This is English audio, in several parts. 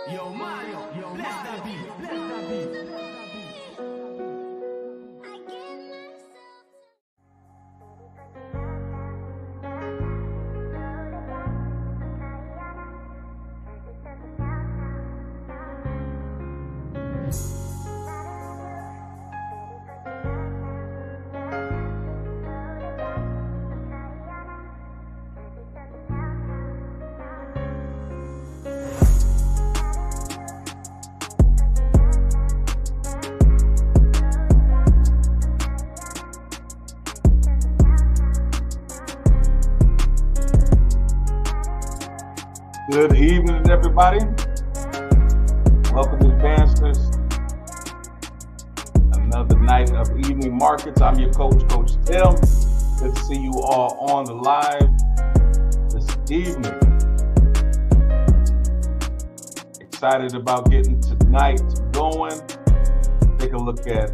Yo, Mario, bless that beat, bless that beat. Good evening, everybody. Welcome to Advancers. Another night of evening markets. I'm your coach, Coach Tim. Good to see you all on the live this evening. Excited about getting tonight going. Take a look at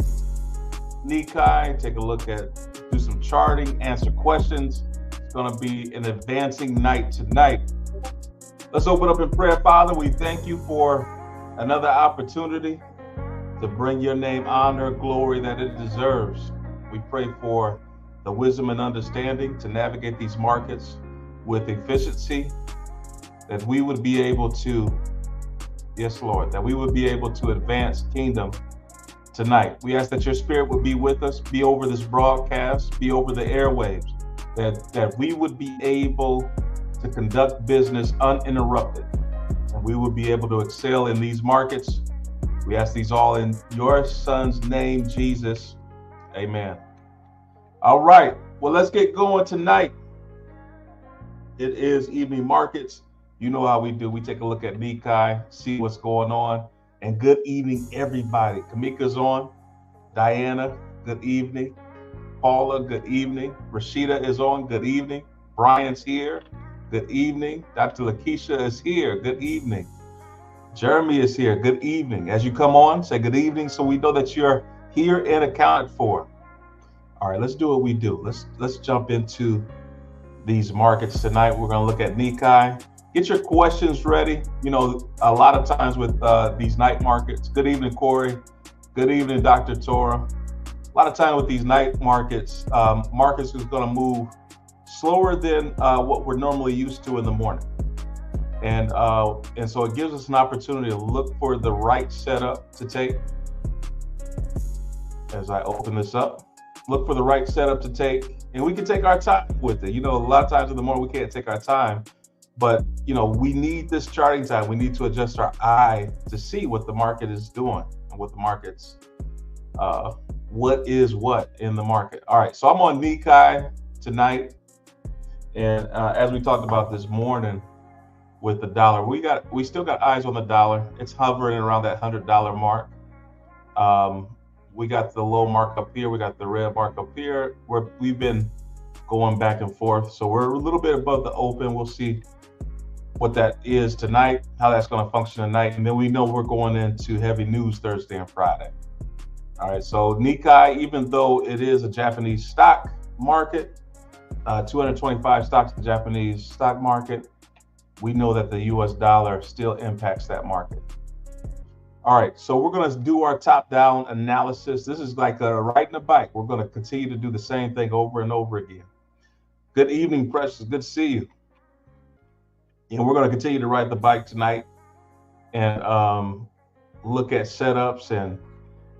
Nikkei. Take a look at, do some charting, answer questions. It's going to be an advancing night tonight. Let's open up in prayer. Father, we thank you for another opportunity to bring your name honor, glory that it deserves. We pray for the wisdom and understanding to navigate these markets with efficiency, that we would be able to, yes, Lord, that we would be able to advance kingdom tonight. We ask that your spirit would be with us, be over this broadcast, be over the airwaves, that we would be able to conduct business uninterrupted, and we will be able to excel in these markets. We ask these all in your son's name, Jesus. Amen. All right, well, let's get going tonight. It is evening markets. You know how we do. We take a look at Nikkei, see what's going on. And good evening, everybody. Kamika's on. Diana, good evening. Paula, good evening. Rashida is on. Good evening. Brian's here. Good evening. Dr. Lakeisha is here. Good evening. Jeremy is here. Good evening. As you come on, say good evening so we know that you're here and accounted for. All right, let's do what we do. Let's jump into these markets tonight. We're going to look at Nikkei. Get your questions ready. You know, a lot of times with these night markets. Good evening, Corey. Good evening, Dr. Tora. A lot of time with these night markets, markets is going to move slower than what we're normally used to in the morning. And so it gives us an opportunity to look for the right setup to take. As I open this up, look for the right setup to take, and we can take our time with it. You know, a lot of times in the morning we can't take our time, but you know, we need this charting time. We need to adjust our eye to see what the market is doing and what the market's, what is what in the market. All right, so I'm on Nikkei tonight. And as we talked about this morning with the dollar, we still got eyes on the dollar. It's hovering around that $100 mark. We got the low mark up here. We got the red mark up here. We've been going back and forth. So we're a little bit above the open. We'll see what that is tonight, how that's going to function tonight. And then we know we're going into heavy news Thursday and Friday. All right, so Nikkei, even though it is a Japanese stock market, 225 stocks in the Japanese stock market, we know that the US dollar still impacts that market. All right, so we're going to do our top-down analysis. This is like riding a bike. We're going to continue to do the same thing over and over again. Good evening, Precious. Good to see you. And we're going to continue to ride the bike tonight and look at setups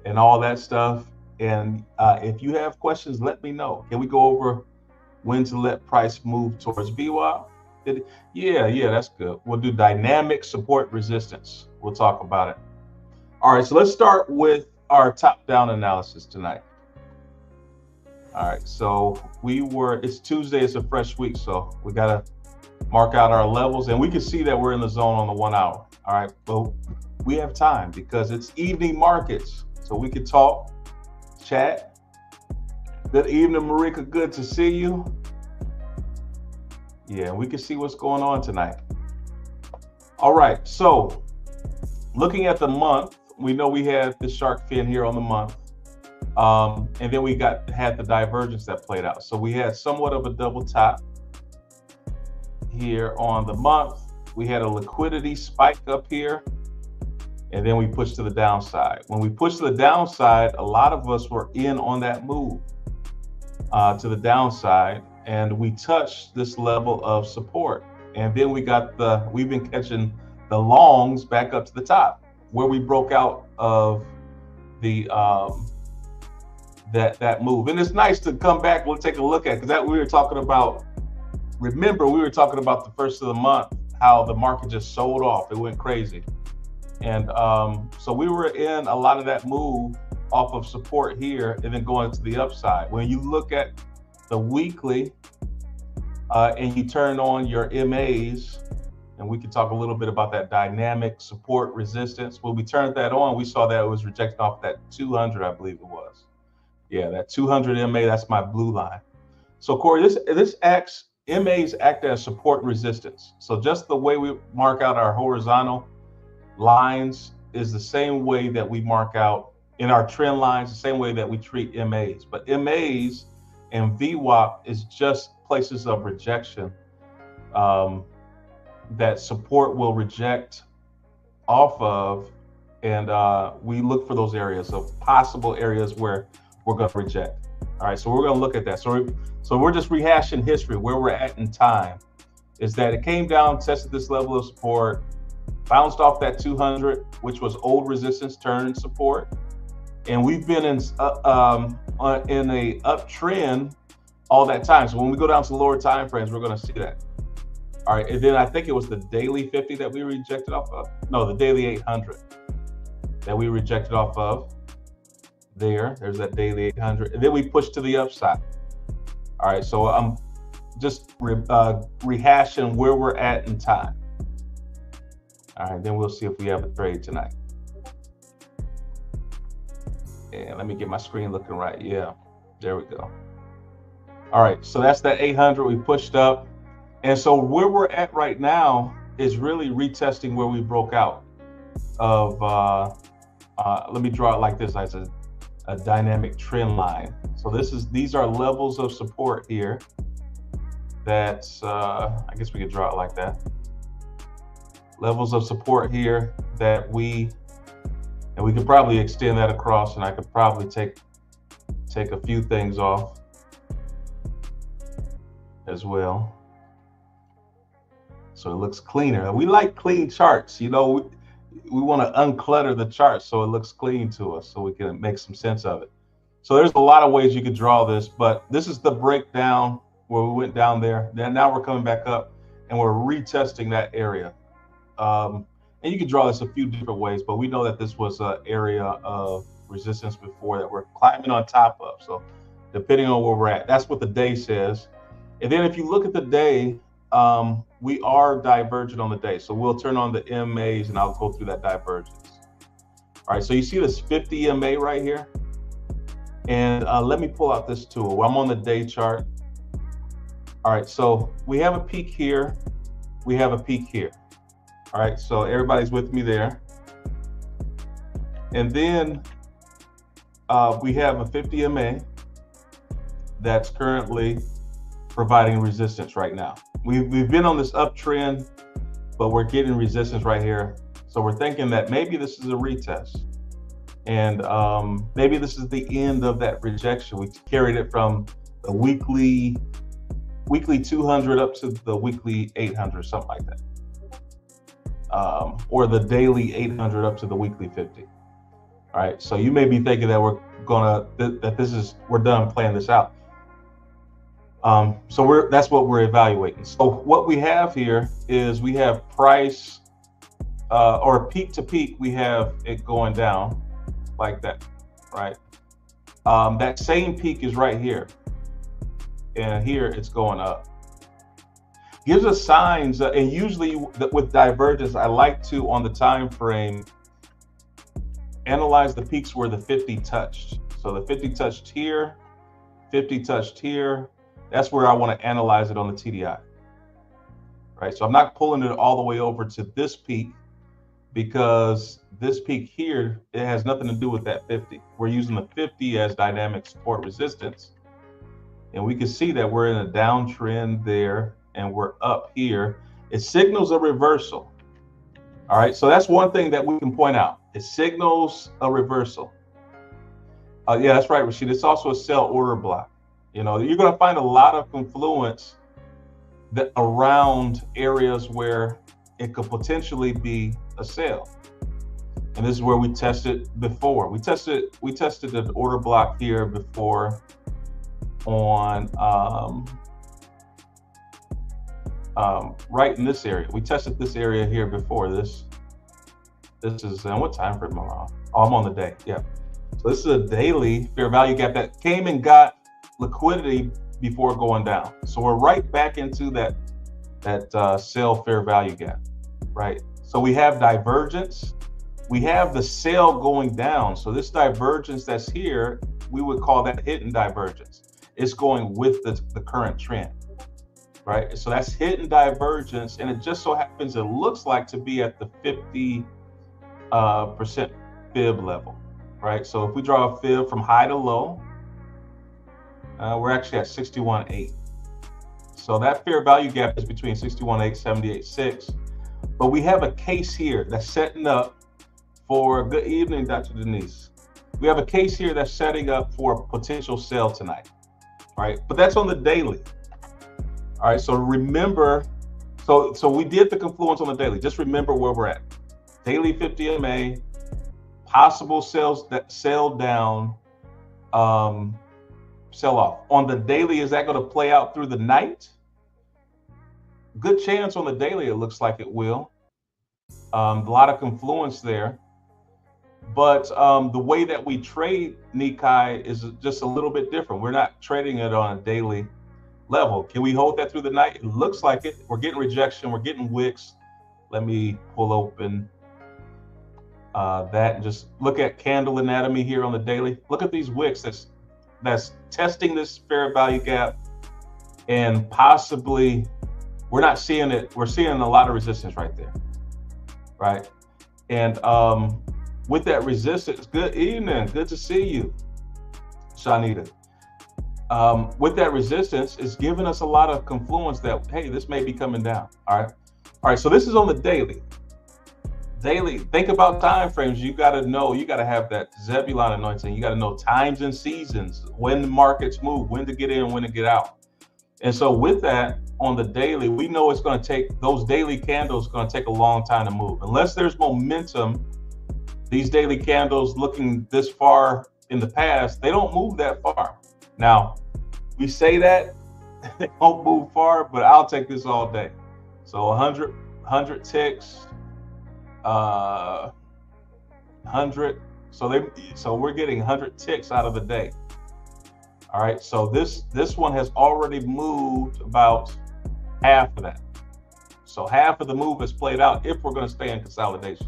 and all that stuff. And if you have questions, let me know. Can we go over when to let price move towards VWAP? Yeah, that's good. We'll do dynamic support resistance. We'll talk about it. All right, so let's start with our top-down analysis tonight. All right, so it's Tuesday, it's a fresh week, so we gotta mark out our levels, and we can see that we're in the zone on the 1 hour. All right, but we have time because it's evening markets, so we can talk, chat. Good evening, Marika. Good to see you. Yeah, we can see what's going on tonight. All right, so looking at the month, we know we had the shark fin here on the month. And then we had the divergence that played out. So we had somewhat of a double top here on the month. We had a liquidity spike up here and then we push to the downside. When we push to the downside, a lot of us were in on that move to the downside, and we touched this level of support. And then we've been catching the longs back up to the top, where we broke out of the that move. And it's nice to come back. We'll take a look at, because that we were talking about. Remember, we were talking about the first of the month, how the market just sold off. It went crazy. And so we were in a lot of that move off of support here and then going to the upside. When you look at the weekly and you turn on your MAs, and we can talk a little bit about that dynamic support resistance. When we turned that on, we saw that it was rejected off that 200, I believe it was. Yeah, that 200 MA, that's my blue line. So Corey, MAs act as support resistance. So just the way we mark out our horizontal lines is the same way that we mark out in our trend lines, the same way that we treat MAs. But MAs and VWAP is just places of rejection that support will reject off of, and we look for those areas of possible areas where we're going to reject. All right, so we're going to look at that. So we're just rehashing history. Where we're at in time is that it came down, tested this level of support, bounced off that 200, which was old resistance, turned support, and we've been in a uptrend all that time. So when we go down to lower time frames, we're going to see that. All right, and then I think it was the daily 50 that we rejected off of. No, the daily 800 that we rejected off of. There's that daily 800, and then we push to the upside. All right, so I'm just rehashing where we're at in time. All right, then we'll see if we have a trade tonight. And let me get my screen looking right. Yeah, there we go. All right, so that's that 800 we pushed up. And so where we're at right now is really retesting where we broke out of, let me draw it like this, as a dynamic trend line. So these are levels of support here. That's, I guess we could draw it like that. Levels of support here that we could probably extend that across, and I could probably take a few things off as well. So it looks cleaner. We like clean charts, you know, we want to unclutter the chart so it looks clean to us, so we can make some sense of it. So there's a lot of ways you could draw this, but this is the breakdown where we went down there. Then now we're coming back up and we're retesting that area. And you can draw this a few different ways, but we know that this was an area of resistance before that we're climbing on top of. So depending on where we're at, that's what the day says. And then if you look at the day, we are divergent on the day. So we'll turn on the MAs and I'll go through that divergence. All right, so you see this 50 MA right here? And let me pull out this tool. I'm on the day chart. All right, so we have a peak here. We have a peak here. All right, so everybody's with me there. And then we have a 50 MA that's currently providing resistance right now. We've been on this uptrend, but we're getting resistance right here. So we're thinking that maybe this is a retest, and maybe this is the end of that rejection. We carried it from the weekly 200 up to the weekly 800, something like that, or the daily 800 up to the weekly 50. All right, so you may be thinking that we're done playing this out. So that's what we're evaluating. So what we have here is we have price, or peak to peak, we have it going down like that, right? That same peak is right here, and here it's going up. Gives us signs, and usually with divergence, I like to, on the time frame, analyze the peaks where the 50 touched. So the 50 touched here, 50 touched here. That's where I want to analyze it on the TDI, right? So I'm not pulling it all the way over to this peak, because this peak here, it has nothing to do with that 50. We're using the 50 as dynamic support resistance. And we can see that we're in a downtrend there and we're up here. It signals a reversal. All right, so that's one thing that we can point out. It signals a reversal. Yeah, that's right, Rashid. It's also a sell order block. You know, you're going to find a lot of confluence that around areas where it could potentially be a sell. And this is where we tested before. We tested the order block here before on right in this area. We tested this area here before. This is what time frame am I on? Oh, I'm on the day. Yeah. So this is a daily fair value gap that came and got liquidity before going down. So we're right back into that sell fair value gap, right? So we have divergence. We have the sell going down. So this divergence that's here, we would call that hidden divergence. It's going with the current trend, right? So that's hidden divergence, and it just so happens it looks like to be at the 50% fib level, right? So if we draw a fib from high to low, we're actually at 61.8. So that fair value gap is between 61.8, 78.6. But we have a case here that's setting up for, good evening, Dr. Denise. We have a case here that's setting up for a potential sell tonight, right? But that's on the daily. All right, so remember, so we did the confluence on the daily. Just remember where we're at. Daily 50 MA, possible sales that sell down, sell off. On the daily, is that going to play out through the night? Good chance on the daily, it looks like it will. A lot of confluence there. But the way that we trade Nikkei is just a little bit different. We're not trading it on a daily level. Can we hold that through the night? It looks like it. We're getting rejection. We're getting wicks. Let me pull open that and just look at candle anatomy here on the daily. Look at these wicks that's testing this fair value gap, and possibly we're not seeing it. We're seeing a lot of resistance right there, right? And with that resistance, good evening, good to see you, Shanita. With that resistance, it's giving us a lot of confluence that, hey, this may be coming down. All right. So this is on the daily. Daily, think about time frames. You got to know, you got to have that Zebulon anointing. You got to know times and seasons, when the markets move, when to get in, when to get out. And so with that on the daily, we know it's going to take, those daily candles going to take a long time to move. Unless there's momentum, these daily candles looking this far in the past, they don't move that far. Now, we say that they don't move far, but I'll take this all day. So 100 ticks, 100. So we're getting 100 ticks out of the day. All right. So this one has already moved about half of that. So half of the move is played out if we're going to stay in consolidation.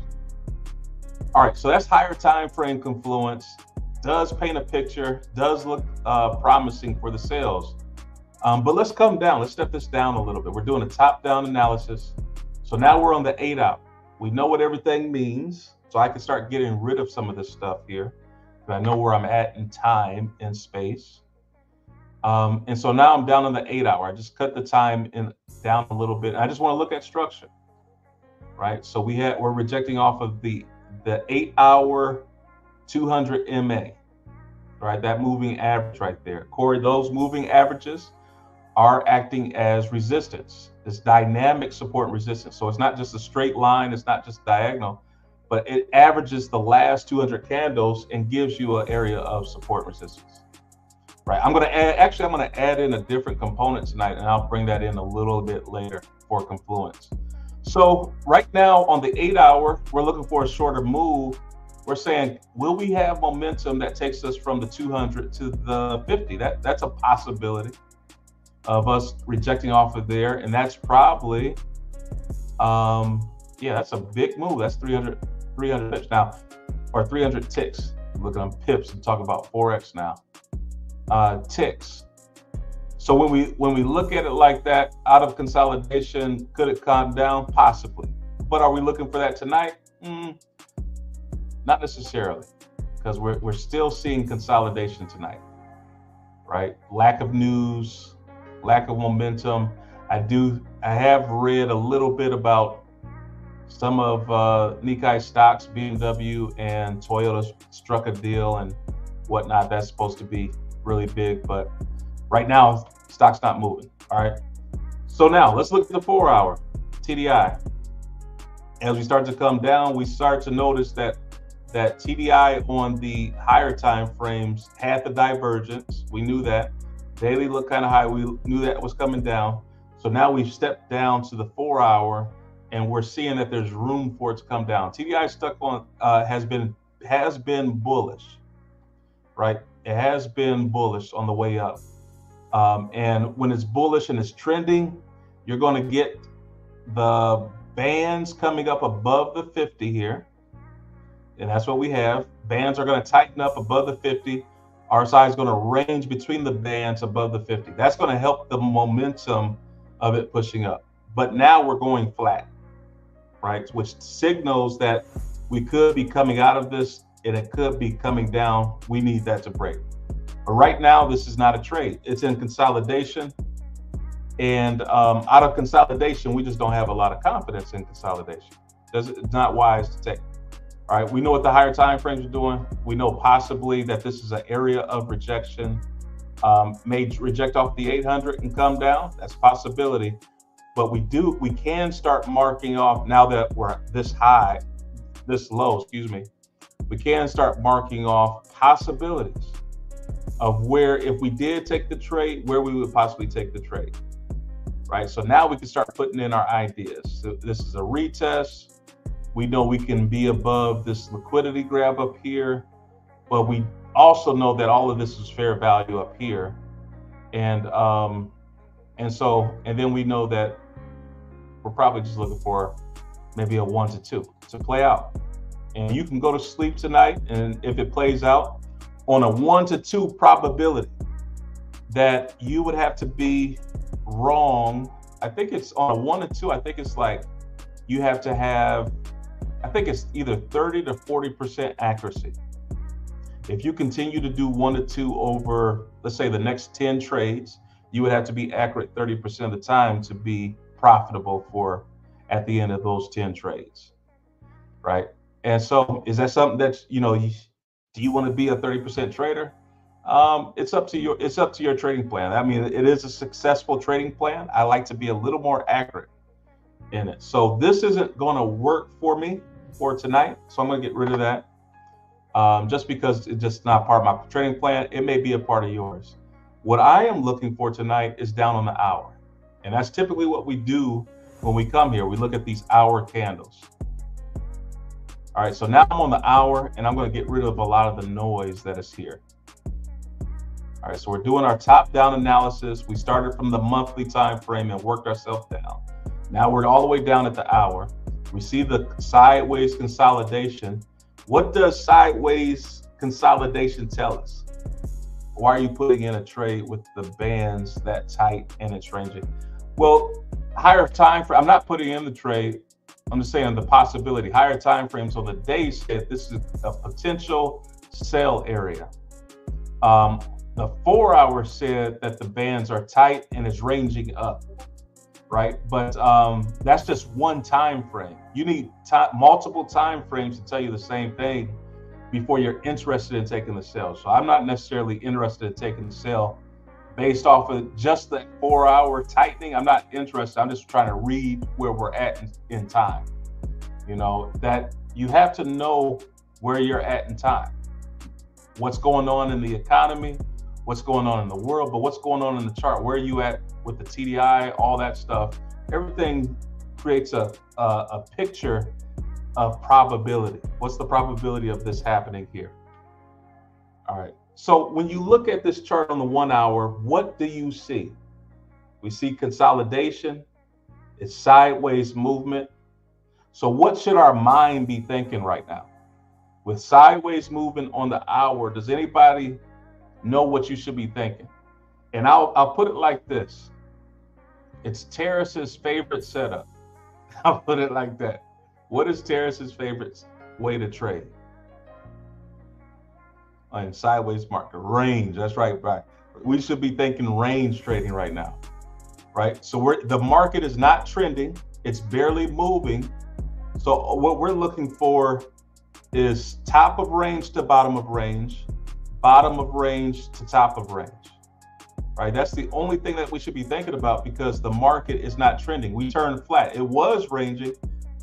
All right. So that's higher time frame confluence. Does paint a picture, does look promising for the sales. But let's come down. Let's step this down a little bit. We're doing a top-down analysis. So now we're on the 8 hour. We know what everything means. So I can start getting rid of some of this stuff here. I know where I'm at in time and space. And so now I'm down on the 8 hour. I just cut the time down a little bit. I just want to look at structure, right? So we're rejecting off of the 8 hour 200 MA, right? That moving average right there. Corey, those moving averages are acting as resistance. It's dynamic support and resistance. So it's not just a straight line. It's not just diagonal, but it averages the last 200 candles and gives you an area of support resistance, right? I'm going to add in a different component tonight, and I'll bring that in a little bit later for confluence. So right now on the 8 hour, we're looking for a shorter move. We're saying, will we have momentum that takes us from the 200 to the 50? That's a possibility of us rejecting off of there. And that's probably, that's a big move. That's 300 pips now, or 300 ticks. Look at pips and talk about Forex now. Ticks. So when we look at it like that, out of consolidation, could it calm down? Possibly. But are we looking for that tonight? Not necessarily, because we're still seeing consolidation tonight, right? Lack of news, lack of momentum. I have read a little bit about Some of Nikkei stocks, BMW and Toyota struck a deal and whatnot. That's supposed to be really big, but right now, stock's not moving. All right. So now let's look at the 4-hour TDI. As we start to come down, we start to notice that TDI on the higher time frames had the divergence. We knew that. Daily looked kind of high. We knew that was coming down. So now we've stepped down to the 4-hour, and we're seeing that there's room for it to come down. TDI stuck on has been bullish, right? It has been bullish on the way up. And when it's bullish and it's trending, you're going to get the bands coming up above the 50 here. And that's what we have. Bands are going to tighten up above the 50. RSI is going to range between the bands above the 50. That's going to help the momentum of it pushing up. But now we're going flat, right? Which signals that we could be coming out of this and it could be coming down. We need that to break. But right now, this is not a trade. It's in consolidation. And out of consolidation, we just don't have a lot of confidence in consolidation. It's not wise to take. All right, we know what the higher time frames are doing. We know possibly that this is an area of rejection. May reject off the 800 and come down. That's a possibility. But we can start marking off now that we're this high, this low, excuse me. We can start marking off possibilities of where, if we did take the trade, where we would possibly take the trade, right? So now we can start putting in our ideas. So this is a retest. We know we can be above this liquidity grab up here, but we also know that all of this is fair value up here. And then we know that we're probably just looking for maybe a 1 to 2 to play out. And you can go to sleep tonight, and if it plays out on a 1 to 2 probability, that you would have to be wrong. I think it's on a 1 to 2. I think it's like you have to have, I think it's either 30 to 40% accuracy. If you continue to do 1 to 2 over, let's say, the next 10 trades, you would have to be accurate 30% of the time to be profitable for at the end of those 10 trades, right? And so is that something that, do you want to be a 30% trader? It's up to your trading plan. I mean, it is a successful trading plan. I like to be a little more accurate in it. So this isn't going to work for me for tonight. So I'm going to get rid of that. Just because it's just not part of my trading plan. It may be a part of yours. What I am looking for tonight is down on the hour. And that's typically what we do when we come here. We look at these hour candles. All right, so now I'm on the hour, and I'm going to get rid of a lot of the noise that is here. All right, so we're doing our top-down analysis. We started from the monthly time frame and worked ourselves down. Now we're all the way down at the hour. We see the sideways consolidation. What does sideways consolidation tell us? Why are you putting in a trade with the bands that tight and it's ranging? Well, higher time frame, I'm not putting in the trade. I'm just saying the possibility. Higher time frames on the day said this is a potential sell area. The 4-hour said that the bands are tight and it's ranging up, right? But that's just one time frame. You need multiple time frames to tell you the same thing before you're interested in taking the sell. So I'm not necessarily interested in taking the sell based off of just the 4-hour tightening. I'm not interested. I'm just trying to read where we're at in time. That you have to know where you're at in time, what's going on in the economy, what's going on in the world, but what's going on in the chart, where are you at with the TDI, all that stuff. Everything creates a picture of probability. What's the probability of this happening here? All right. So when you look at this chart on the 1 hour, what do you see? We see consolidation. It's sideways movement. So what should our mind be thinking right now? With sideways movement on the hour, does anybody know what you should be thinking? And I'll put it like this. It's Terrace's favorite setup. I'll put it like that. What is Terrace's favorite way to trade? And sideways market, range. That's right. We should be thinking range trading right now, right? So the market is not trending. It's barely moving. So what we're looking for is top of range to bottom of range, bottom of range to top of range, right? That's the only thing that we should be thinking about, because the market is not trending. We turned flat. It was ranging,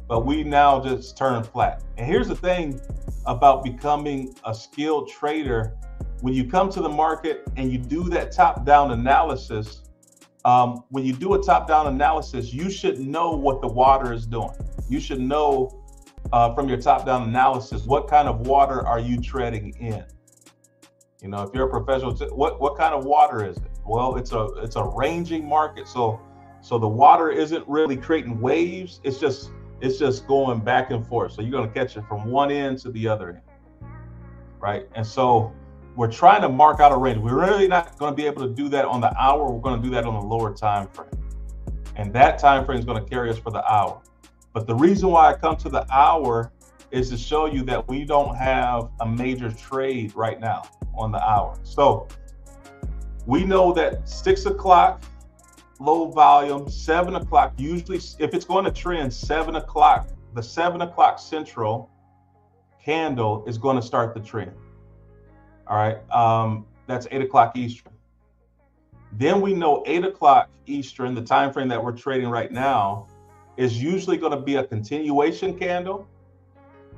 but we now just turned flat. And here's the thing about becoming a skilled trader. When you come to the market and you do that top-down analysis, when you do a top-down analysis, you should know what the water is doing. You should know from your top-down analysis, what kind of water are you treading in? You know, if you're a professional, what kind of water is it? Well, it's a ranging market, so the water isn't really creating waves. It's just going back and forth. So you're going to catch it from one end to the other end, right? And so we're trying to mark out a range. We're really not going to be able to do that on the hour. We're going to do that on the lower time frame, and that time frame is going to carry us for the hour. But the reason why I come to the hour is to show you that we don't have a major trade right now on the hour. So we know that 6 o'clock, low volume, 7 o'clock, usually if it's going to trend 7 o'clock, the 7 o'clock central candle is going to start the trend. All right, that's 8 o'clock Eastern. Then we know 8 o'clock Eastern, the time frame that we're trading right now, is usually going to be a continuation candle,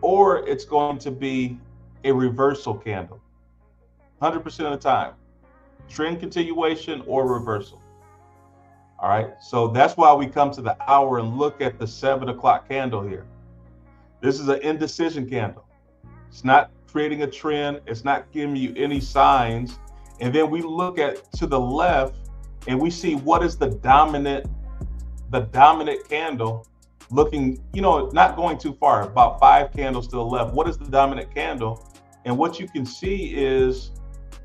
or it's going to be a reversal candle. 100% of the time, trend continuation or reversal. All right, so that's why we come to the hour and look at the 7 o'clock candle here. This is an indecision candle. It's not creating a trend. It's not giving you any signs. And then we look at to the left and we see what is the dominant candle, looking, you know, not going too far, about 5 candles to the left. What is the dominant candle? And what you can see is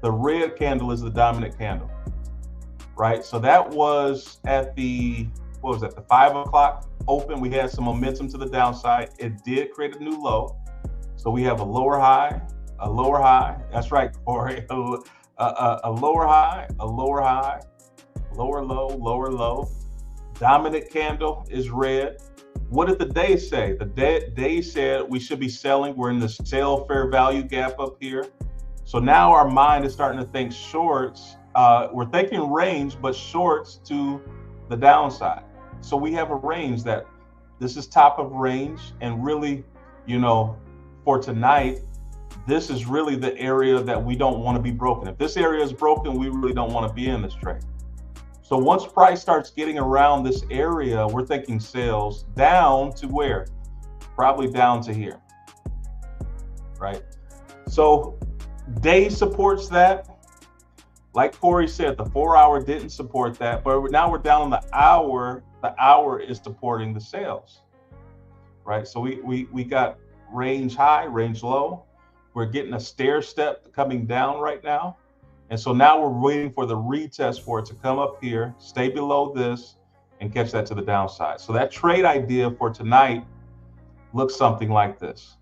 the red candle is the dominant candle, right? So that was at the, what was that, the 5 o'clock open. We had some momentum to the downside. It did create a new low. So we have a lower high, a lower high. That's right, Corey. A lower high, a lower high, lower low, lower low. Dominant candle is red. What did the day say? The day said we should be selling. We're in the sell fair value gap up here. So now our mind is starting to think shorts. We're thinking range, but shorts to the downside. So we have a range that this is top of range, and really, you know, for tonight, this is really the area that we don't want to be broken. If this area is broken, we really don't want to be in this trade. So once price starts getting around this area, we're thinking sales down to where? Probably down to here, right? So day supports that. Like Corey said, the 4-hour didn't support that, but now we're down on the hour. The hour is supporting the sales, right? So we got range high, range low. We're getting a stair step coming down right now. And so now we're waiting for the retest for it to come up here, stay below this, and catch that to the downside. So that trade idea for tonight looks something like this.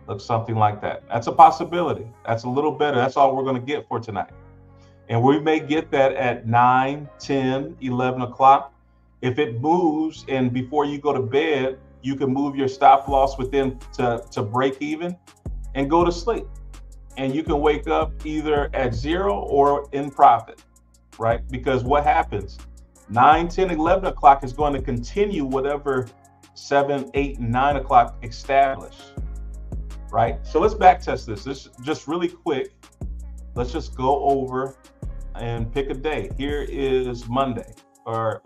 Looks something like that. That's a possibility. That's a little better. That's all we're going to get for tonight. And we may get that at 9, 10, 11 o'clock. If it moves and before you go to bed, you can move your stop loss within to break even and go to sleep. And you can wake up either at 0 or in profit, right? Because what happens? 9, 10, 11 o'clock is going to continue whatever 7, 8, and 9 o'clock establish, right? So let's back test this. This just really quick. Let's just go over and pick a day. Here is Monday, or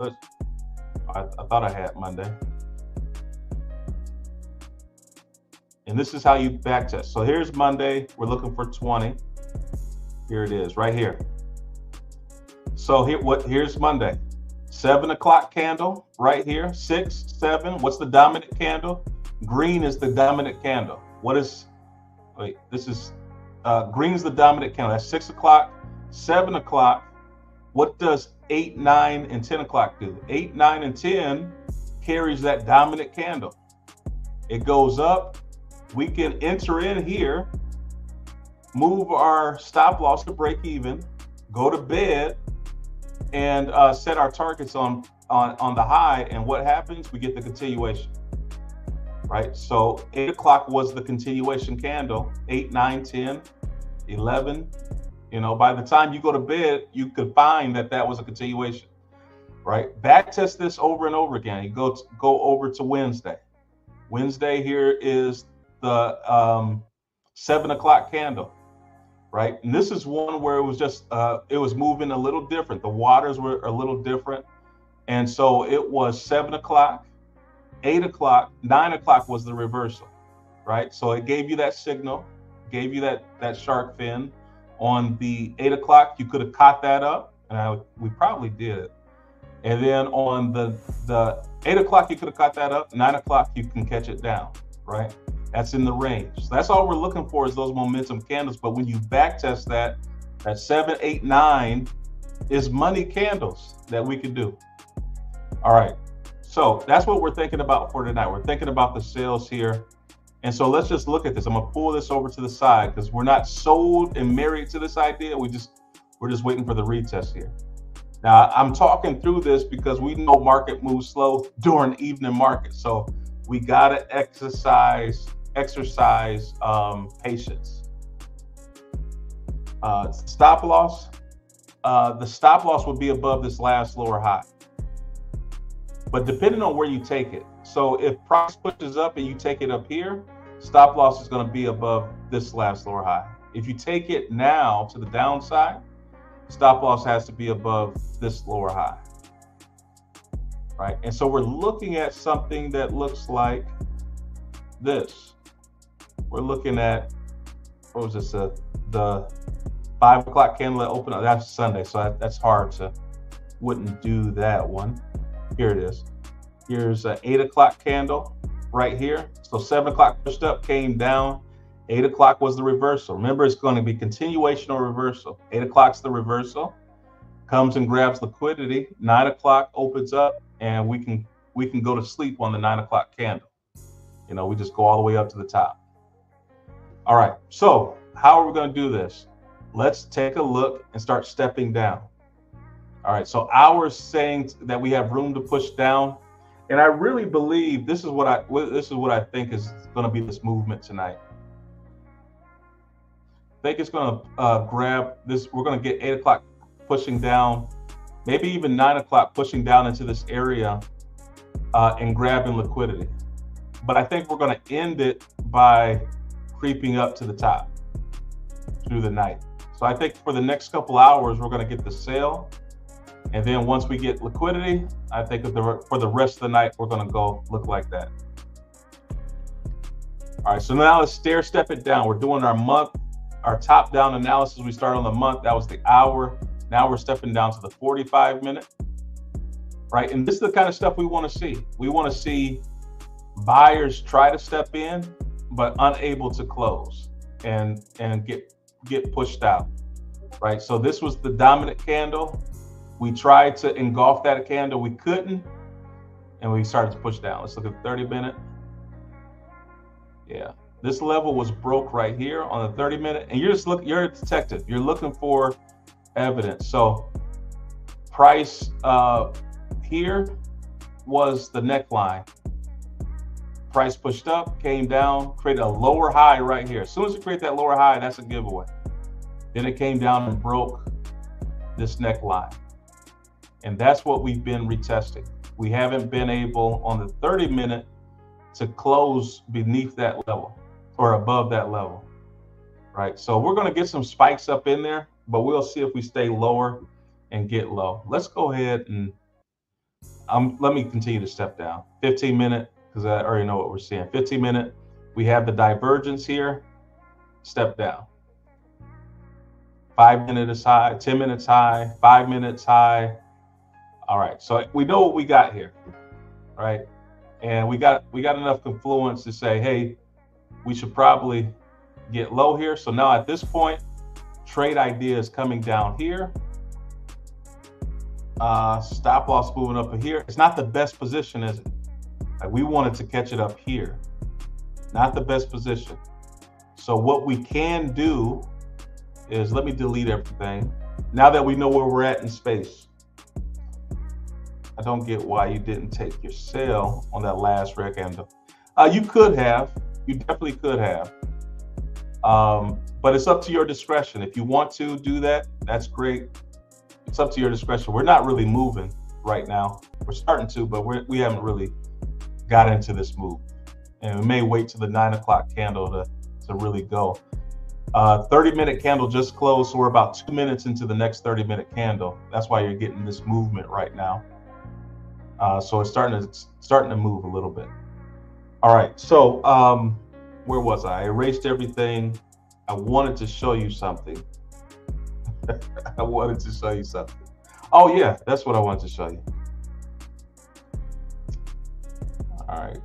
I thought I had Monday. And this is how you back test. So here's Monday. We're looking for 20. Here it is, right here. So here's Monday. 7 o'clock candle right here. 6, 7. What's the dominant candle? Green is the dominant candle. What is? Wait, this is green's the dominant candle. That's 6 o'clock. 7 o'clock. What does 8, 9, and 10 o'clock do? 8, 9, and 10 carries that dominant candle. It goes up. We can enter in here, move our stop loss to break even, go to bed, and set our targets on on the high, and what happens? We get the continuation, right? So 8 o'clock was the continuation candle, 8, 9, 10, 11. You know, by the time you go to bed, you could find that that was a continuation, right? Back test this over and over again. You go over to Wednesday. Wednesday here is the 7 o'clock candle, right? And this is one where it was just, it was moving a little different. The waters were a little different. And so it was 7 o'clock, 8 o'clock, 9 o'clock was the reversal, right? So it gave you that signal, gave you that shark fin. On the 8 o'clock, you could have caught that up, and we probably did. And then on the 8 o'clock, you could have caught that up. 9 o'clock, you can catch it down, right? That's in the range. So that's all we're looking for is those momentum candles. But when you back test that 7, 8, 9 is money candles that we can do. All right, so that's what we're thinking about for tonight. We're thinking about the sales here. And so let's just look at this. I'm gonna pull this over to the side because we're not sold and married to this idea. We're just waiting for the retest here. Now I'm talking through this because we know market moves slow during evening market. So we gotta exercise patience. Stop loss. The stop loss would be above this last lower high. But depending on where you take it. So if price pushes up and you take it up here, stop loss is going to be above this last lower high. If you take it now to the downside, stop loss has to be above this lower high, right? And so we're looking at something that looks like this. We're looking at, what was this, the 5 o'clock candle that opened up. That's Sunday, so that's hard to, wouldn't do that one. Here it is. Here's an 8 o'clock candle right here. So 7 o'clock pushed up, came down. 8 o'clock was the reversal. Remember, it's going to be continuation or reversal. 8 o'clock's the reversal. Comes and grabs liquidity. 9 o'clock opens up, and we can go to sleep on the 9 o'clock candle. You know, we just go all the way up to the top. All right. So how are we going to do this? Let's take a look and start stepping down. All right. So hours saying that we have room to push down. And I really believe this is what I think is going to be this movement tonight. I think it's going to grab this. We're going to get 8 o'clock pushing down, maybe even 9 o'clock pushing down into this area and grabbing liquidity. But I think we're going to end it by creeping up to the top through the night. So I think for the next couple hours, we're going to get the sale. And then once we get liquidity, I think for the rest of the night, we're going to go look like that. All right, so now let's stair step it down. We're doing our month, our top down analysis. We started on the month, that was the hour. Now we're stepping down to the 45-minute, right? And this is the kind of stuff we want to see. We want to see buyers try to step in, but unable to close and get pushed out, right? So this was the dominant candle. We tried to engulf that candle, we couldn't, and we started to push down. Let's look at 30-minute. Yeah, this level was broke right here on the 30-minute, and you're a detective. You're looking for evidence. So price here was the neckline. Price pushed up, came down, created a lower high right here. As soon as you create that lower high, that's a giveaway. Then it came down and broke this neckline. And that's what we've been retesting. We haven't been able on the 30-minute to close beneath that level or above that level, right? So we're going to get some spikes up in there, but we'll see if we stay lower and get low. Let's go ahead and let me continue to step down. 15-minute, because I already know what we're seeing. 15-minute, we have the divergence here, step down. 5 minutes high, 10 minutes high, 5 minutes high. All right, so we know what we got here, right? And we got enough confluence to say, hey, we should probably get low here. So now at this point, trade idea is coming down here. Stop loss moving up here. It's not the best position, is it? Like, we wanted to catch it up here. Not the best position. So what we can do is, let me delete everything. Now that we know where we're at in space. I don't get why you didn't take your sale on that last red candle. You could have. You definitely could have. But it's up to your discretion. If you want to do that, that's great. It's up to your discretion. We're not really moving right now. We're starting to, but we haven't really got into this move. And we may wait till the 9 o'clock candle to really go. 30-minute candle just closed, so we're about 2 minutes into the next 30-minute candle. That's why you're getting this movement right now. So it's starting to move a little bit. All right, so where was I? I erased everything. I wanted to show you something. I wanted to show you something. Oh yeah, that's what I wanted to show you. All right.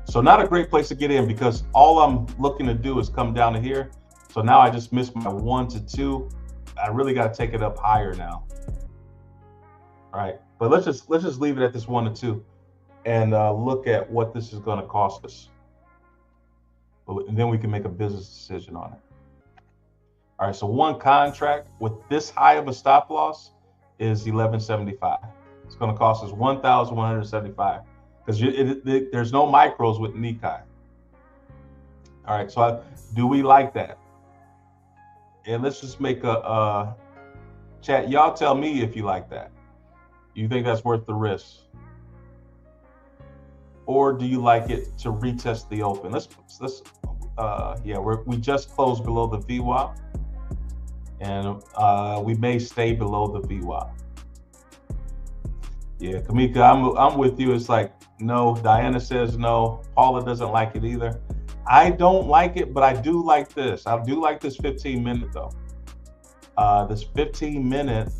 So not a great place to get in because all I'm looking to do is come down to here. So now I just missed my 1 to 2. I really got to take it up higher now. All right, but let's just leave it at this 1 to 2 and look at what this is going to cost us. And then we can make a business decision on it. All right, so one contract with this high of a stop loss is $11.75. It's going to cost us $1,175 because there's no micros with Nikkei. All right, so do we like that? And let's just make a chat. Y'all tell me if you like that. Do you think that's worth the risk? Or do you like it to retest the open? We just closed below the VWAP, and we may stay below the VWAP. Yeah, Kamika, I'm with you. It's like, no. Diana says no. Paula doesn't like it either. I don't like it, but I do like this. I do like this 15-minute though. This 15-minute,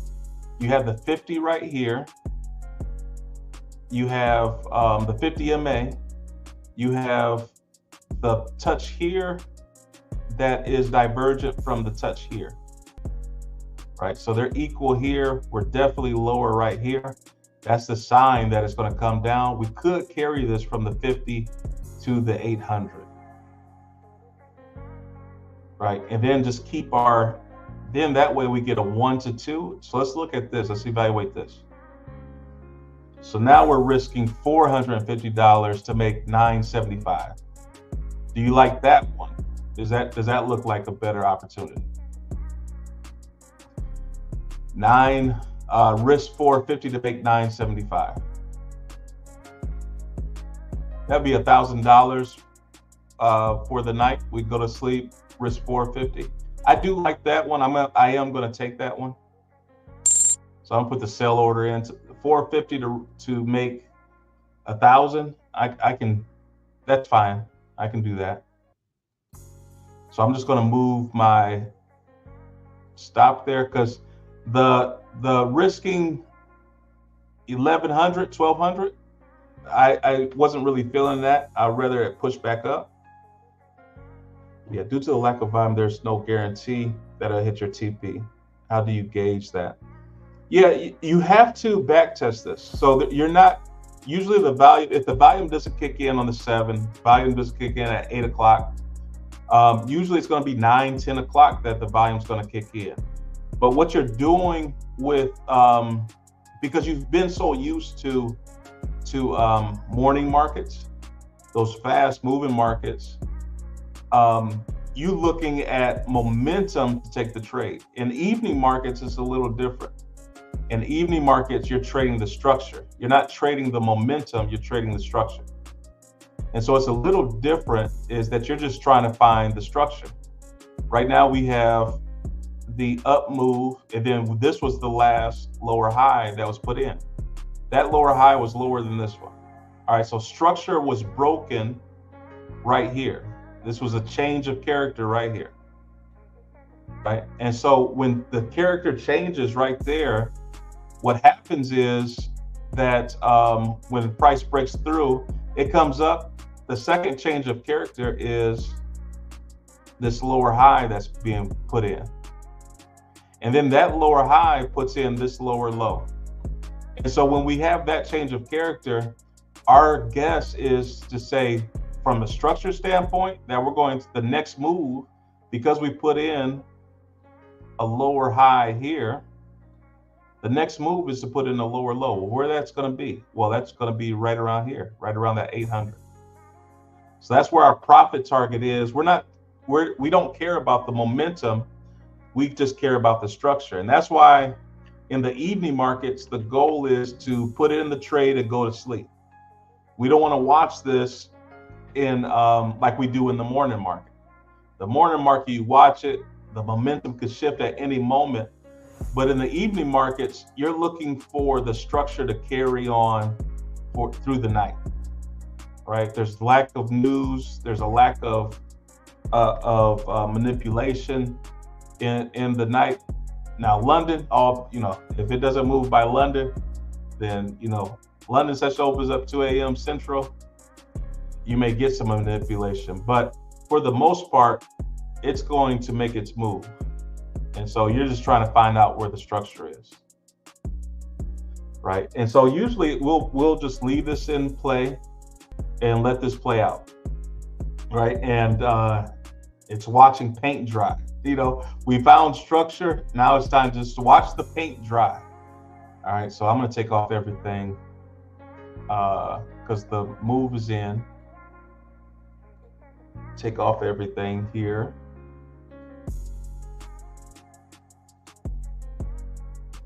you have the 50 right here. You have the 50 MA. You have the touch here that is divergent from the touch here. Right, so they're equal here. We're definitely lower right here. That's the sign that it's going to come down. We could carry this from the 50 to the 800. Right, and then just keep then that way we get a 1 to 2. So let's look at this. Let's evaluate this. So now we're risking $450 to make $975. Do you like that one? Does that look like a better opportunity? Risk $450 to make $975. That'd be $1,000 for the night. We go to sleep, risk $450. I do like that one. I am going to take that one. So I'm gonna put the sell order in to $450 to make $1,000. I can. That's fine. I can do that. So I'm just going to move my stop there because the risking 1,100, 1,200, I wasn't really feeling that. I'd rather it push back up. Yeah, due to the lack of volume, there's no guarantee that it'll hit your TP. How do you gauge that? Yeah, you have to back test this. So that you're not, usually the volume, if the volume doesn't kick in on the 7, volume doesn't kick in at 8 o'clock, usually it's going to be 9, 10 o'clock that the volume's going to kick in. But what you're doing with, because you've been so used to morning markets, those fast moving markets, you looking at momentum to take the trade. In evening markets, it's a little different. In evening markets, you're trading the structure. You're not trading the momentum, you're trading the structure. And so it's a little different, is that you're just trying to find the structure. Right now we have the up move, and then this was the last lower high that was put in. That lower high was lower than this one. All right, so structure was broken right here. This was a change of character right here. Right, and so when the character changes right there, what happens is that when the price breaks through, it comes up. The second change of character is this lower high that's being put in. And then that lower high puts in this lower low. And so when we have that change of character, our guess is to say, from a structure standpoint, that we're going to the next move, because we put in a lower high here, The next move is to put in a lower low. Well, where that's going to be? Well, that's going to be right around here, right around that 800. So that's where our profit target is. We don't care about the momentum. We just care about the structure. And that's why in the evening markets, the goal is to put in the trade and go to sleep. We don't want to watch this in like we do in the morning market. The morning market, you watch it, the momentum could shift at any moment. But in the evening markets, you're looking for the structure to carry on through the night, right? There's lack of news. There's a lack of manipulation in the night. Now, London, if it doesn't move by London, then, London session opens up 2 a.m. Central. You may get some manipulation, but for the most part, it's going to make its move. And so you're just trying to find out where the structure is, right? And so usually we'll just leave this in play and let this play out, right? And it's watching paint dry. We found structure. Now it's time just to watch the paint dry. All right, so I'm going to take off everything because the move is in. Take off everything here.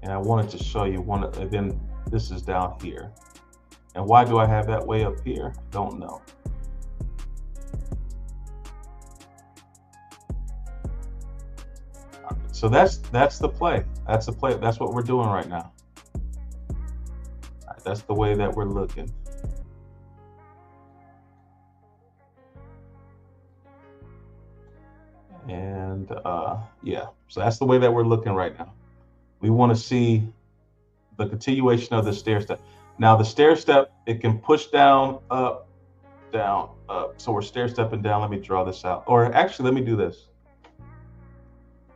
And I wanted to show you then this is down here. And why do I have that way up here? Don't know. So that's the play. That's the play. That's what we're doing right now. All right, that's the way that we're looking. And yeah, so that's the way that we're looking right now. We want to see the continuation of the stair step. Now the stair step, it can push down, up, down, up. So we're stair stepping down. Let me draw this out. Or actually, let me do this.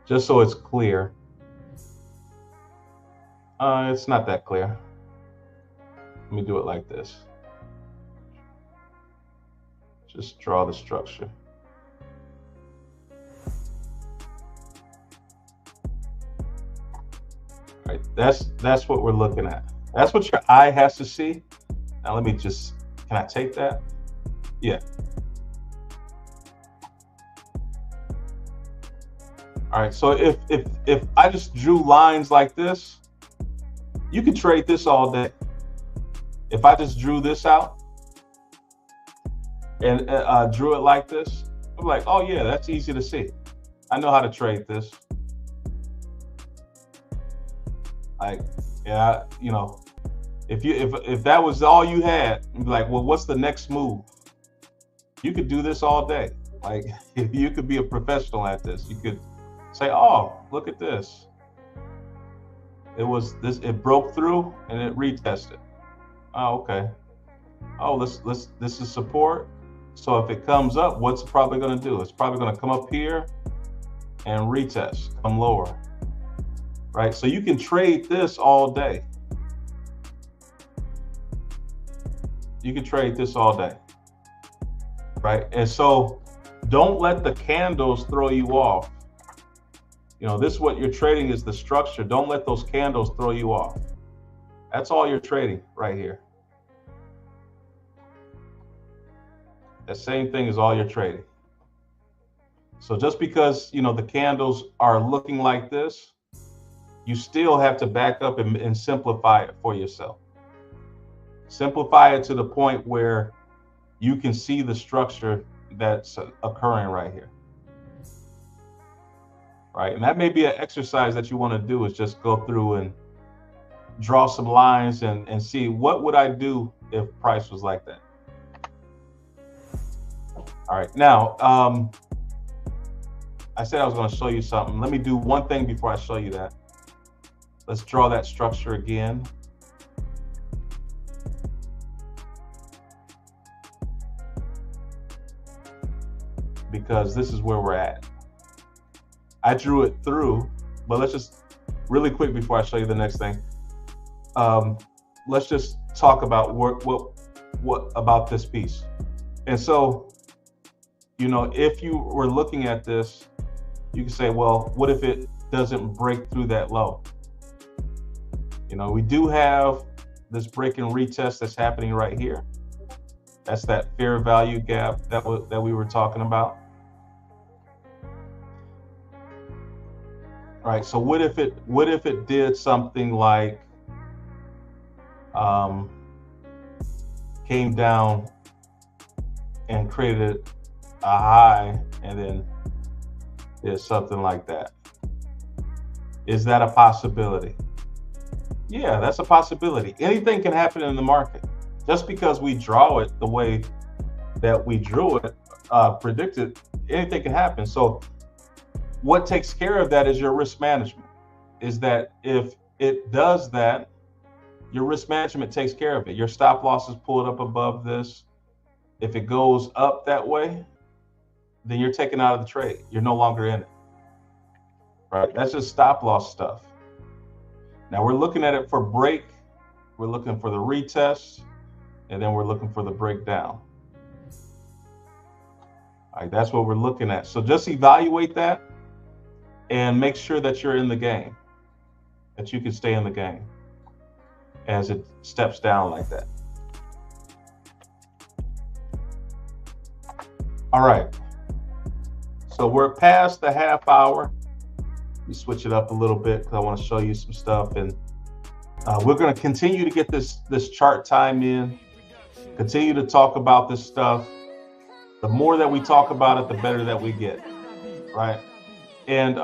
Just so it's clear. It's not that clear. Let me do it like this. Just draw the structure. Right, that's what we're looking at. That's what your eye has to see. Now let me just, can I take that? Yeah. All right, so if I just drew lines like this, you could trade this all day. If I just drew this out and drew it like this, I'm like, oh yeah, that's easy to see. I know how to trade this. Like, yeah, if that was all you had, you'd be like, well, what's the next move? You could do this all day. Like, if you could be a professional at this, you could say, oh, look at this. It broke through and it retested. Oh, okay. Oh, this is support. So if it comes up, what's it probably going to do? It's probably going to come up here and retest, come lower. Right? So you can trade this all day. You can trade this all day. Right? And so don't let the candles throw you off. This is what you're trading, is the structure. Don't let those candles throw you off. That's all you're trading right here. That same thing is all you're trading. So just because, the candles are looking like this, you still have to back up and simplify it for yourself. Simplify it to the point where you can see the structure that's occurring right here. Right, and that may be an exercise that you want to do, is just go through and draw some lines and see what would I do if price was like that. All right, now, I said I was going to show you something. Let me do one thing before I show you that. Let's draw that structure again. Because this is where we're at. I drew it through, but let's just really quick before I show you the next thing. Let's just talk about what about this piece. And so, if you were looking at this, you can say, well, what if it doesn't break through that low? You know, we do have this break and retest that's happening right here. That's that fair value gap that we were talking about. All right, so what if it did something like came down and created a high and then did something like that? Is that a possibility? Yeah, that's a possibility. Anything can happen in the market. Just because we draw it the way that we drew it, predicted, anything can happen. So what takes care of that is your risk management. Is that if it does that, your risk management takes care of it. Your stop loss is pulled up above this. If it goes up that way, then you're taken out of the trade. You're no longer in it. Right? That's just stop loss stuff. Now we're looking at it for break. We're looking for the retest, and then we're looking for the breakdown. All right, that's what we're looking at. So just evaluate that and make sure that you're in the game, that you can stay in the game as it steps down like that. All right, so we're past the half hour. We switch it up a little bit because I want to show you some stuff, and we're going to continue to get this chart time in, continue to talk about this stuff. The more that we talk about it, the better that we get, right? And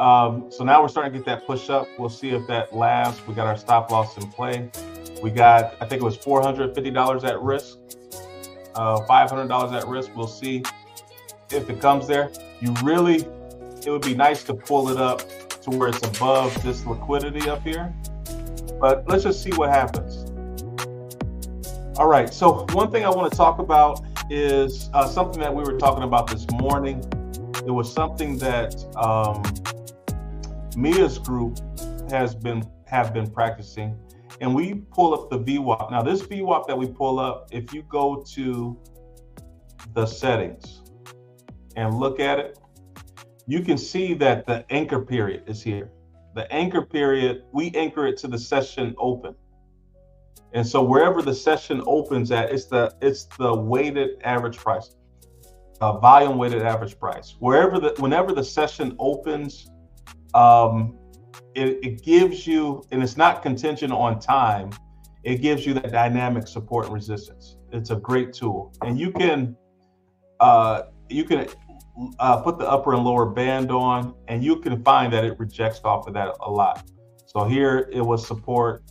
so now we're starting to get that push up. We'll see if that lasts. We got our stop loss in play. We got, I think it was $450 at risk, $500 at risk. We'll see if it comes there. It would be nice to pull it up to where it's above this liquidity up here, but let's just see what happens. All right, so one thing I want to talk about is something that we were talking about this morning. It was something that Mia's group have been practicing, and we pull up the VWAP. Now this VWAP that we pull up, if you go to the settings and look at it, you can see that the anchor period is here. The anchor period, we anchor it to the session open. And so wherever the session opens at, it's the weighted average price, volume weighted average price. Whenever the session opens, it gives you, and it's not contingent on time, it gives you that dynamic support and resistance. It's a great tool, and you can put the upper and lower band on, and you can find that it rejects off of that a lot. So here it was support.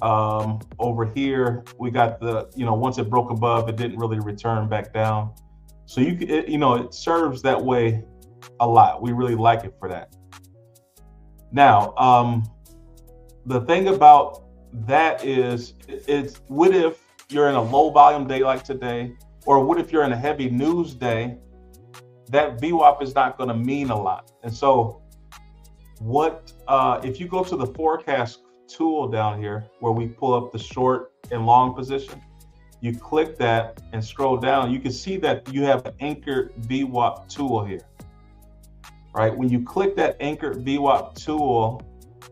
Over here we got the, once it broke above, it didn't really return back down. So it serves that way a lot. We really like it for that. Now, the thing about that is, what if you're in a low volume day like today, or what if you're in a heavy news day? That VWAP is not going to mean a lot. And so if you go to the forecast tool down here where we pull up the short and long position, you click that and scroll down, you can see that you have an anchored VWAP tool here, right? When you click that anchored VWAP tool,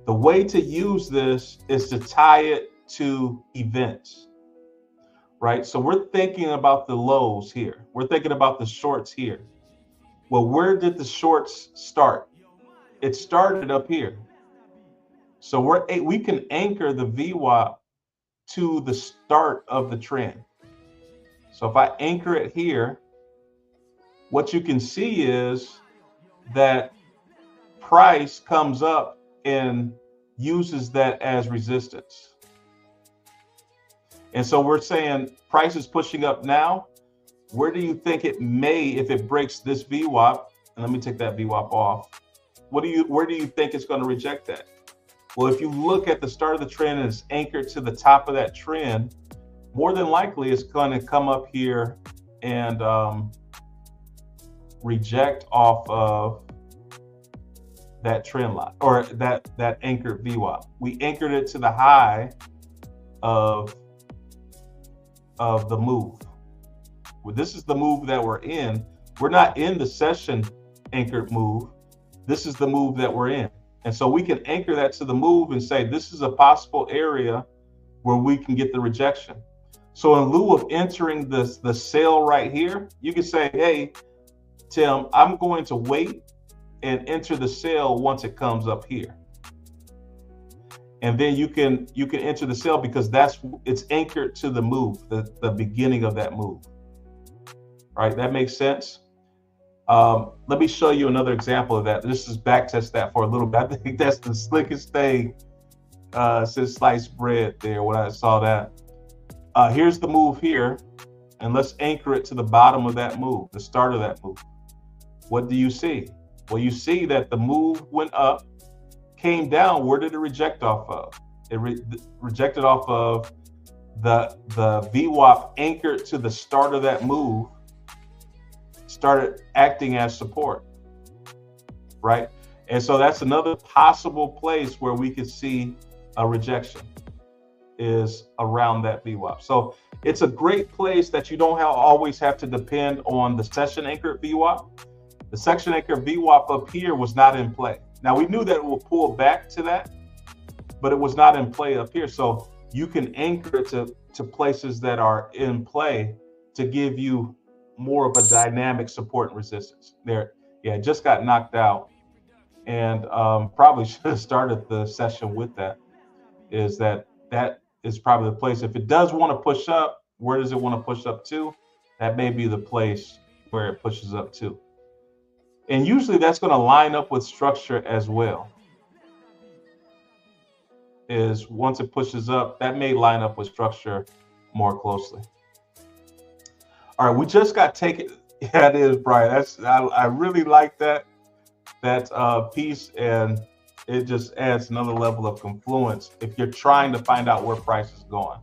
the way to use this is to tie it to events, right? So we're thinking about the lows here. We're thinking about the shorts here. Well, where did the shorts start? It started up here. So we can anchor the VWAP to the start of the trend. So if I anchor it here, what you can see is that price comes up and uses that as resistance. And so we're saying price is pushing up now. Where do you think it may, if it breaks this VWAP, and let me take that VWAP off, where do you think it's going to reject that? Well, if you look at the start of the trend and it's anchored to the top of that trend, more than likely it's going to come up here and reject off of that trend line, or that anchored VWAP. We anchored it to the high of the move. Well, this is the move that we're in. We're not in the session anchored move. This is the move that we're in. And so we can anchor that to the move and say, this is a possible area where we can get the rejection. So in lieu of entering the sale right here, you can say, hey, Tim, I'm going to wait and enter the sale once it comes up here. And then you can enter the sale because it's anchored to the move, the beginning of that move. Right, that makes sense. Let me show you another example of that. This is backtest that for a little bit. I think that's the slickest thing since sliced bread there when I saw that. Here's the move here, and let's anchor it to the bottom of that move, the start of that move. What do you see? Well, you see that the move went up, came down. Where did it reject off of? It rejected off of the VWAP anchored to the start of that move, started acting as support, right? And so that's another possible place where we could see a rejection is around that VWAP. So it's a great place that you don't always have to depend on the session anchored VWAP. The section anchored VWAP up here was not in play. Now we knew that it will pull back to that, but it was not in play up here. So you can anchor it to places that are in play to give you more of a dynamic support and resistance. There, yeah, it just got knocked out, and probably should have started the session with that. Is that is probably the place. If it does want to push up, where does it want to push up to? That may be the place where it pushes up to. And usually that's going to line up with structure as well. Is once it pushes up, that may line up with structure more closely. All right, we just got taken. Yeah, it is, Brian. I really like that piece, and it just adds another level of confluence if you're trying to find out where price is going.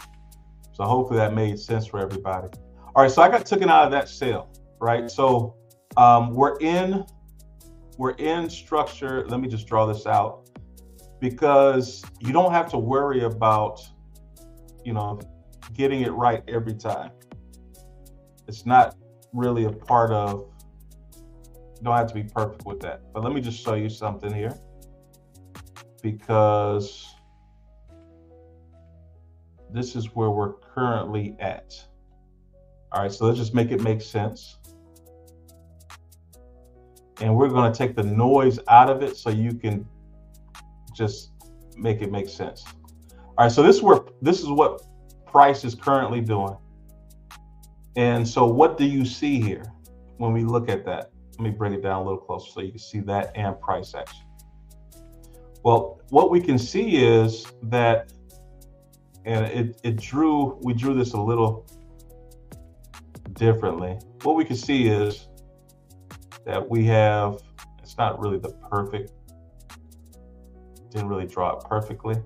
So hopefully that made sense for everybody. All right, so I got taken out of that sale, right? So we're in structure. Let me just draw this out because you don't have to worry about, getting it right every time. It's not really a part of, you don't have to be perfect with that. But let me just show you something here, because this is where we're currently at. All right, so let's just make it make sense. And we're going to take the noise out of it so you can just make it make sense. All right, so this is what price is currently doing. And so what do you see here when we look at that? Let me bring it down a little closer so you can see that and price action. Well, what we can see is that, and we drew this a little differently. What we can see is that we have, it's not really the perfect, didn't really draw it perfectly.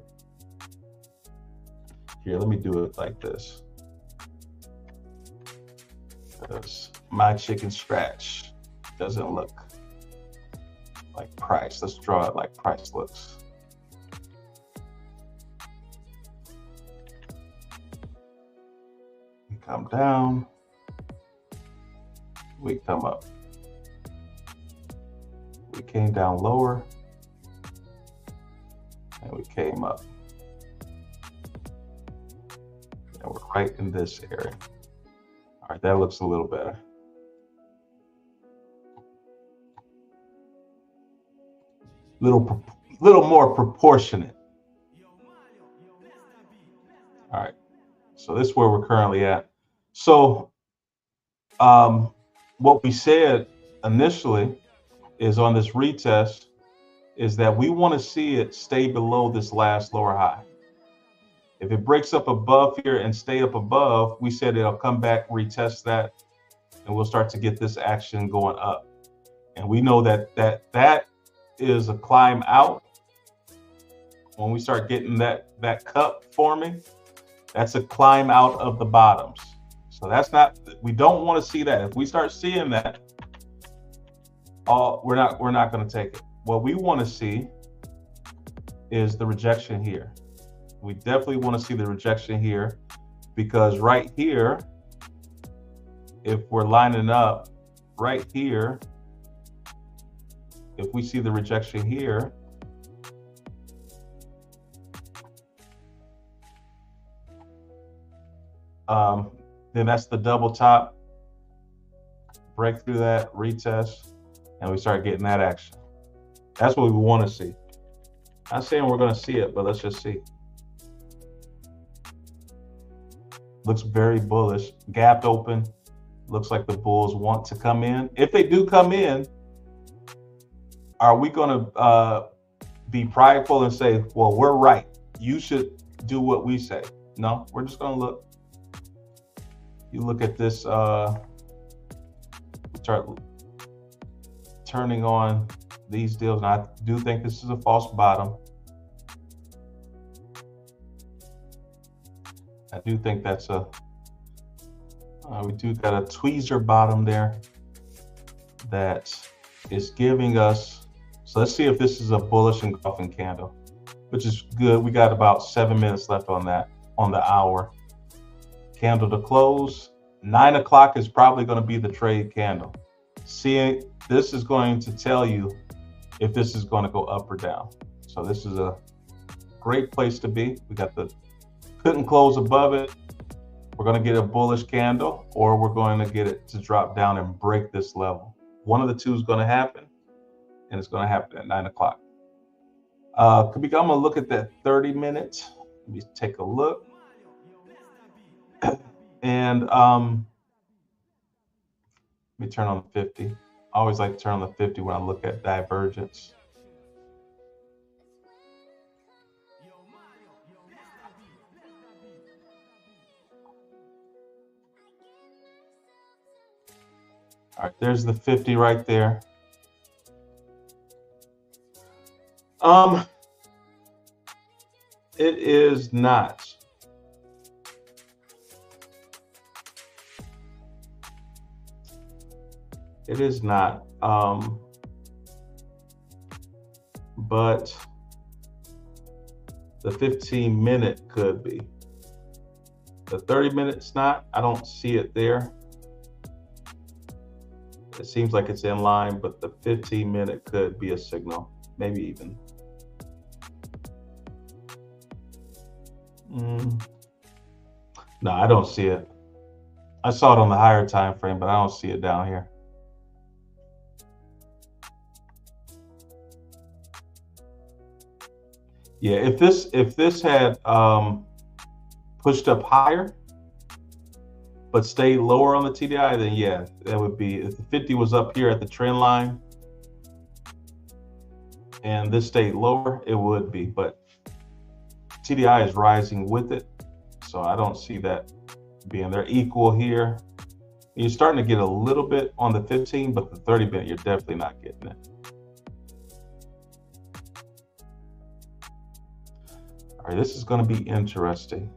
Here, let me do it like this. Because my chicken scratch doesn't look like price. Let's draw it like price looks. We come down, we come up. We came down lower, and we came up. And we're right in this area. All right, that looks a little better. Little more proportionate. All right, so this is where we're currently at. So what we said initially is on this retest is that we want to see it stay below this last lower high. If it breaks up above here and stay up above, we said it'll come back, retest that, and we'll start to get this action going up. And we know that is a climb out. When we start getting that cup forming, that's a climb out of the bottoms. So that's not, we don't want to see that. If we start seeing that, we're not going to take it. What we want to see is the rejection here. We definitely want to see the rejection here, because right here, if we're lining up right here, if we see the rejection here, Then that's the double top, break through that, retest, and we start getting that action. That's what we want to see. Not saying we're going to see it, but let's just see. Looks very bullish, gapped open. Looks like the bulls want to come in. If they do come in, are we going to be prideful and say, well, we're right, you should do what we say? No, we're just going to look. You look at this, start turning on these deals, and I do think this is a false bottom. I do think that's we do got a tweezer bottom there that is giving us, so let's see if this is a bullish engulfing candle, which is good. We got about 7 minutes left on that, on the hour. Candle to close, 9 o'clock is probably going to be the trade candle. Seeing this is going to tell you if this is going to go up or down. So this is a great place to be. We got the couldn't close above it. We're going to get a bullish candle, or we're going to get it to drop down and break this level. One of the two is going to happen, and it's going to happen at 9 o'clock. I'm going to look at that 30 minutes. Let me take a look. And let me turn on the 50. I always like to turn on the 50 when I look at divergence. All right, there's the 50 right there. It is not. It is not. But the 15-minute could be. The 30 minutes not. I don't see it there. It seems like it's in line, but the 15-minute could be a signal, maybe even. No, I don't see it. I saw it on the higher time frame, but I don't see it down here. Yeah, if this had pushed up higher but stayed lower on the TDI, then yeah, that would be, if the 50 was up here at the trend line and this stayed lower, it would be, but TDI is rising with it, so I don't see that being, they're equal here. You're starting to get a little bit on the 15, but the 30 minute, you're definitely not getting it. All right, this is going to be interesting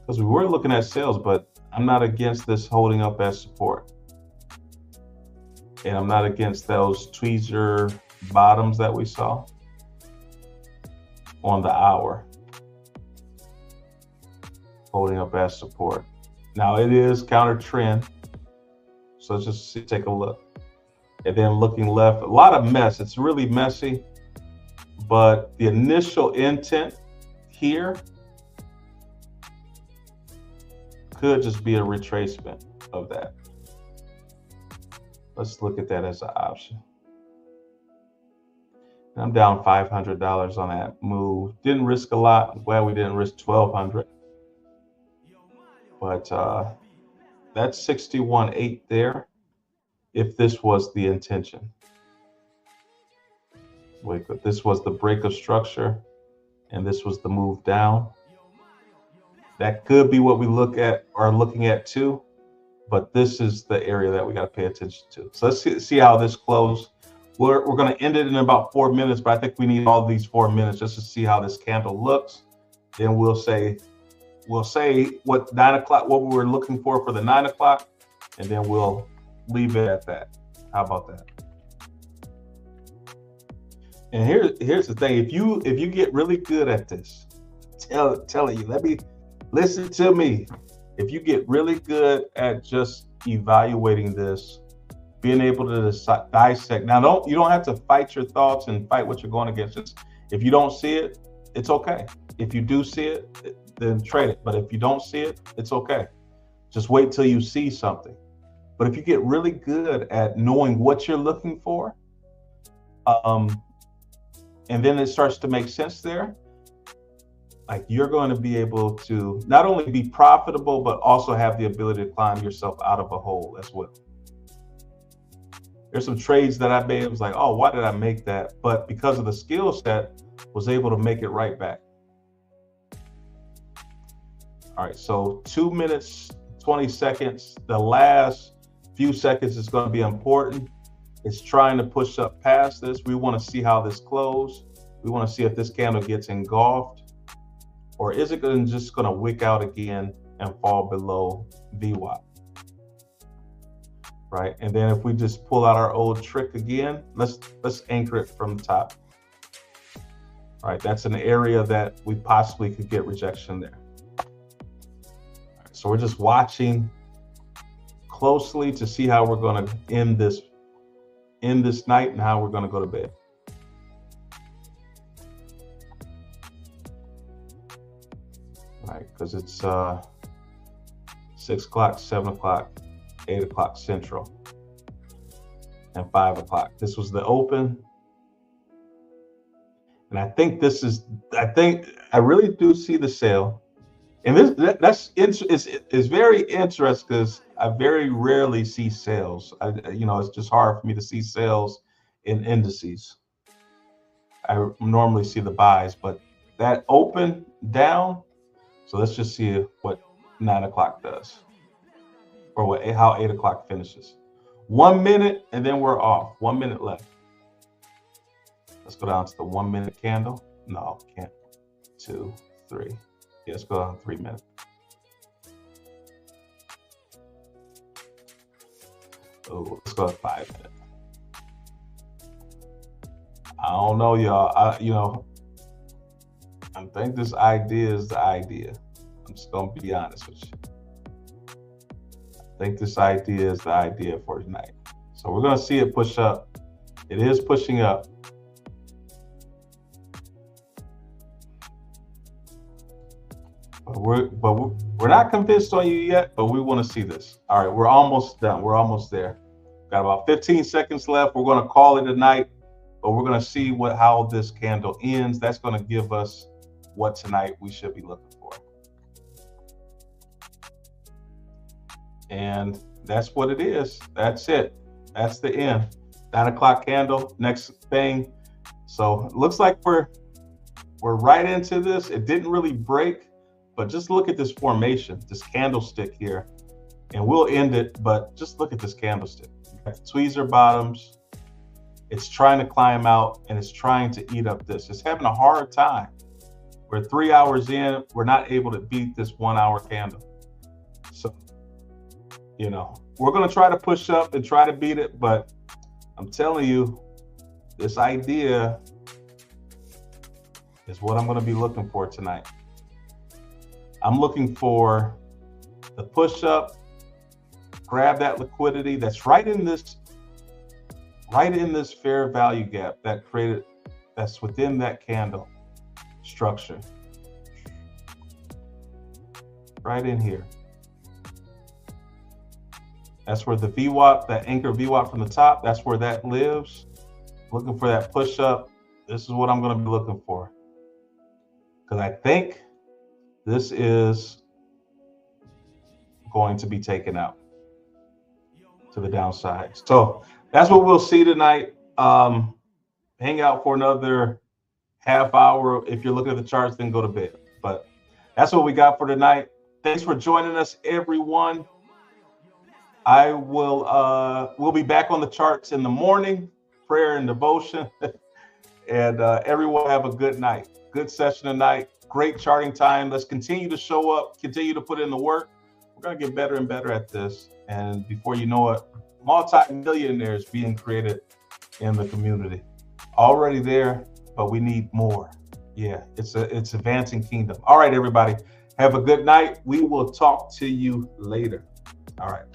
because we were looking at sales, but I'm not against this holding up as support. And I'm not against those tweezer bottoms that we saw on the hour. Holding up as support. Now it is counter trend. So let's just take a look. And then looking left, a lot of mess. It's really messy. But the initial intent here could just be a retracement of that. Let's look at that as an option. And I'm down $500 on that move. Didn't risk a lot. I'm glad we didn't risk $1,200. But that's 61.8 there, if this was the intention. Wait, but this was the break of structure, and this was the move down. That could be what we look at or are looking at too, but this is the area that we got to pay attention to. So let's see how this closes. We're going to end it in about 4 minutes, but I think we need all these 4 minutes just to see how this candle looks. Then we'll say what 9 o'clock, what we were looking for the 9 o'clock, and then we'll leave it at that. How about that? And here's the thing: if you get really good at this, telling you, let me listen to me. If you get really good at just evaluating this, being able to dissect. Now, you don't have to fight your thoughts and fight what you're going against. Just if you don't see it, it's okay. If you do see it, then trade it. But if you don't see it, it's okay. Just wait till you see something. But if you get really good at knowing what you're looking for, and then it starts to make sense there, like you're going to be able to not only be profitable, but also have the ability to climb yourself out of a hole as well. There's some trades that I made. It was like, oh, why did I make that? But because of the skill set, was able to make it right back. All right, so 2 minutes, 20 seconds. The last few seconds is going to be important. It's trying to push up past this. We want to see how this closes. We want to see if this candle gets engulfed, or is it just going to wick out again and fall below VWAP, right? And then if we just pull out our old trick again, let's anchor it from the top. All right, that's an area that we possibly could get rejection there. All right, so we're just watching closely to see how we're going to end this night and how we're going to go to bed. All right, because it's 6 o'clock, 7 o'clock, 8 o'clock Central, and 5 o'clock. This was the open. And I think I really do see the sale. And it's very interesting because I very rarely see sales. It's just hard for me to see sales in indices. I normally see the buys, but that open down. So let's just see what 9 o'clock does, or how 8 o'clock finishes. 1 minute, and then we're off. 1 minute left. Let's go down to the 1 minute candle. No, can't. 2, 3. Yeah, let's go down 3 minutes. Oh, let's go to 5 minutes. I don't know, y'all. I think this idea is the idea. I'm just gonna be honest with you. I think this idea is the idea for tonight. So we're gonna see it push up. It is pushing up. We're not convinced on you yet, but we want to see this. All right, we're almost done. We're almost there. Got about 15 seconds left. We're going to call it a night, but we're going to see how this candle ends. That's going to give us what tonight we should be looking for. And that's what it is. That's it. That's the end. 9 o'clock candle. Next thing. So it looks like we're right into this. It didn't really break. But just look at this formation, this candlestick here, and we'll end it, but just look at this candlestick. Got the tweezer bottoms. It's trying to climb out, and it's trying to eat up this. It's having a hard time. We're 3 hours in. We're not able to beat this 1 hour candle. So, we're going to try to push up and try to beat it, but I'm telling you, this idea is what I'm going to be looking for tonight. I'm looking for the push up, grab that liquidity that's right in this fair value gap that's within that candle structure. Right in here. That's where the VWAP, that anchor VWAP from the top, that's where that lives. Looking for that push up. This is what I'm going to be looking for. Because I think this is going to be taken out to the downside. So that's what we'll see tonight. Hang out for another half hour. If you're looking at the charts, then go to bed. But that's what we got for tonight. Thanks for joining us, everyone. We'll be back on the charts in the morning, prayer and devotion. And everyone have a good night. Good session tonight. Great charting time. Let's continue to show up, continue to put in the work. We're going to get better and better at this. And before you know it, multi-millionaires being created in the community. Already there, but we need more. Yeah, it's advancing kingdom. All right, everybody. Have a good night. We will talk to you later. All right.